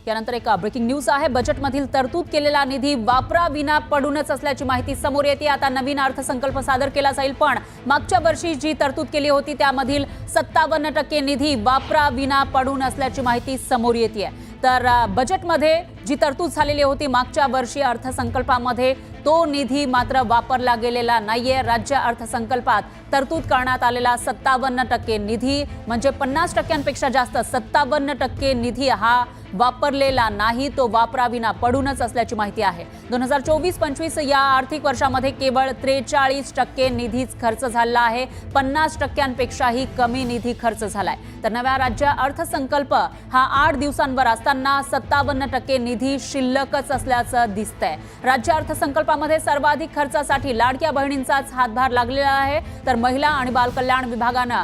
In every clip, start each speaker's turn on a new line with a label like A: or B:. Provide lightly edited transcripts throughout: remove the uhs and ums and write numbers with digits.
A: यानंतर एक breaking news आहे। बजेटमधील तरतूद केलेला निधी वापराविना पडूनच असल्याची माहिती समोर येते। आता नवीन अर्थसंकल्प सादर केला जाईल, पण मागच्या वर्षी जी तरतूद केली होती त्यामधील 57% निधी वापराविना पडून असल्याची माहिती समोर येते। तर बजेटमध्ये जी तरतूद झालेली होती मागच्या वर्षी अर्थसंकल्पामध्ये तो निधी मात्र वापरला गेलेला नाहीये। राज्य अर्थसंकल्पात तरतूद करण्यात आलेला 57% निधी म्हणजे 50%पेक्षा जास्त 57% निधी हा वापरलेला नाही, तो वापराविना पडूनच असल्याची माहिती आहे। 2024-25 या आर्थिक वर्षामध्ये केवळ 43% निधीच खर्च झाला आहे। 50%पेक्षाही कमी निधी खर्च झालाय। तर नव्या राज्य अर्थसंकल्प हा 8 दिवसांवर असताना 57% निधी शिल्लकच असल्याचं दिसतंय। राज्य अर्थसंकल्पामध्ये सर्वाधिक खर्चासाठी लाडक्या बहिणींचाच हातभार लागलेला आहे। तर महिला आणि बालकल्याण विभागानं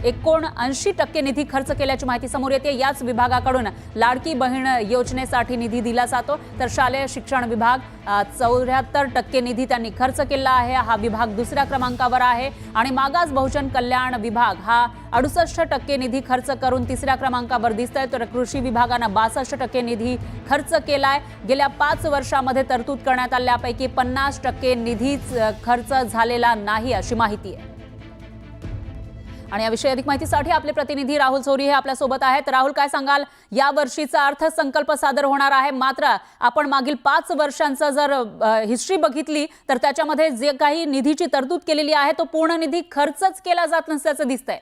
A: 79% निधी खर्च केल्याची माहिती समोर येते। याच विभागाकडून लाडकी बहीण योजनेसाठी निधी दिला जातो। तर शालेय शिक्षण विभाग 74% निधी त्यांनी खर्च केला आहे। हा विभाग दुसऱ्या क्रमांकावर आहे आणि मागास बहुजन कल्याण विभाग हा 68% निधी खर्च करून तिसऱ्या क्रमांकावर दिसतोय। तर कृषी विभागानं 62% निधी खर्च केलाय। गेल्या 5 वर्षांमध्ये तरतूद करण्यात आल्यापैकी 50% निधीच खर्च झालेला नाही अशी माहिती आहे। आणि याविषयी अधिक माहितीसाठी आपले प्रतिनिधी राहुल सोरी हे आपल्या सोबत आहेत। राहुल, काय सांगाल, या वर्षीचा अर्थसंकल्प सादर होणार आहे, मात्र आपण मागील 5 वर्षांचा जर हिस्ट्री बघितली तर त्याच्यामध्ये जे काही निधीची तरतूद केलेली आहे तो पूर्ण निधी खर्चच केला जात नसल्याचं दिसतंय।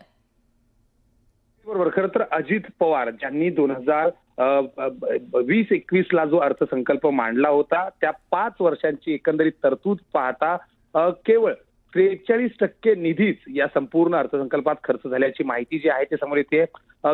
B: बरोबर, खरं तर अजित पवार ज्यांनी 2020-21 ला जो अर्थसंकल्प मांडला होता त्या 5 वर्षांची एकंदरीत तरतूद पाहता केवळ 43% निधीच या संपूर्ण अर्थसंकल्पात खर्च झाल्याची माहिती जी आहे ते समोर येते।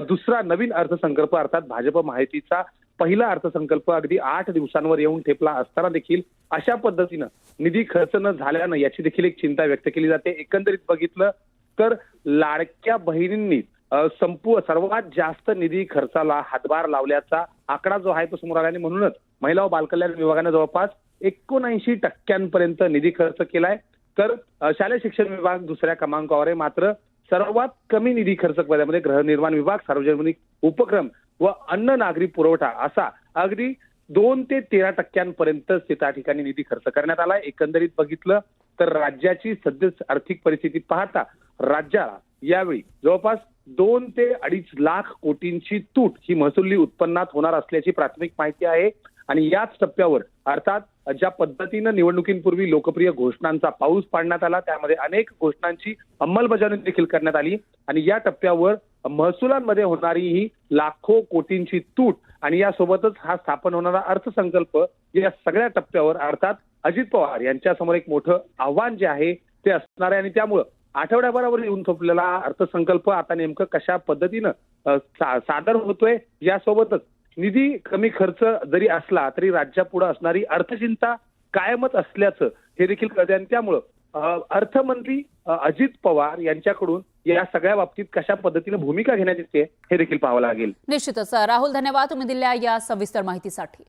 B: दुसरा नवीन अर्थसंकल्प अर्थात भाजप महायुतीचा पहिला अर्थसंकल्प अगदी 8 दिवसांवर येऊन ठेपला असताना देखील अशा पद्धतीनं निधी खर्च न झाल्यानं याची देखील एक चिंता व्यक्त केली जाते। एकंदरीत बघितलं तर लाडक्या बहिणींनी सर्वात जास्त निधी खर्चाला हातभार लावल्याचा आकडा जो आहे तो समोर आला आणि म्हणूनच महिला व बालकल्याण विभागाने जवळपास 79% निधी खर्च केलाय। तर शालेय शिक्षण विभाग दुसऱ्या क्रमांकावर आहे, मात्र सर्वात कमी निधी खर्च केल्यामध्ये गृहनिर्माण विभाग, सार्वजनिक उपक्रम व अन्न नागरी पुरवठा असा अगदी 2 ते 13% त्या ठिकाणी निधी खर्च करण्यात आला। एकंदरीत बघितलं तर राज्याची सध्या आर्थिक परिस्थिती पाहता राज्याला यावेळी जवळपास 2 ते 2.5 लाख कोटींची तूट ही महसुली उत्पन्नात होणार असल्याची प्राथमिक माहिती आहे। आणि याच टप्प्यावर अर्थात ज्या पद्धतीनं निवडणुकींपूर्वी लोकप्रिय घोषणांचा पाऊस पाडण्यात आला त्यामध्ये अनेक घोषणांची अंमलबजावणी देखील करण्यात आली आणि या टप्प्यावर महसुलांमध्ये होणारी ही लाखो कोटींची तूट आणि यासोबतच हा स्थापन होणारा अर्थसंकल्प या सगळ्या टप्प्यावर अर्थात अजित पवार यांच्या समोर एक मोठं आव्हान जे आहे ते असणार आहे। आणि त्यामुळं आठवड्याभरावर येऊन थोपलेला अर्थसंकल्प आता नेमकं कशा पद्धतीनं सादर होतोय, यासोबतच निधी कमी खर्च जरी असला तरी राज्यापुढे असणारी अर्थचिंता कायमच असल्याचं हे देखील कळते। आणि त्यामुळं अर्थमंत्री अजित पवार यांच्याकडून या सगळ्या बाबतीत कशा पद्धतीने भूमिका घेण्यात येते हे देखील पाहावं लागेल।
A: निश्चितच राहुल, धन्यवाद तुम्ही दिलेल्या या सविस्तर माहितीसाठी।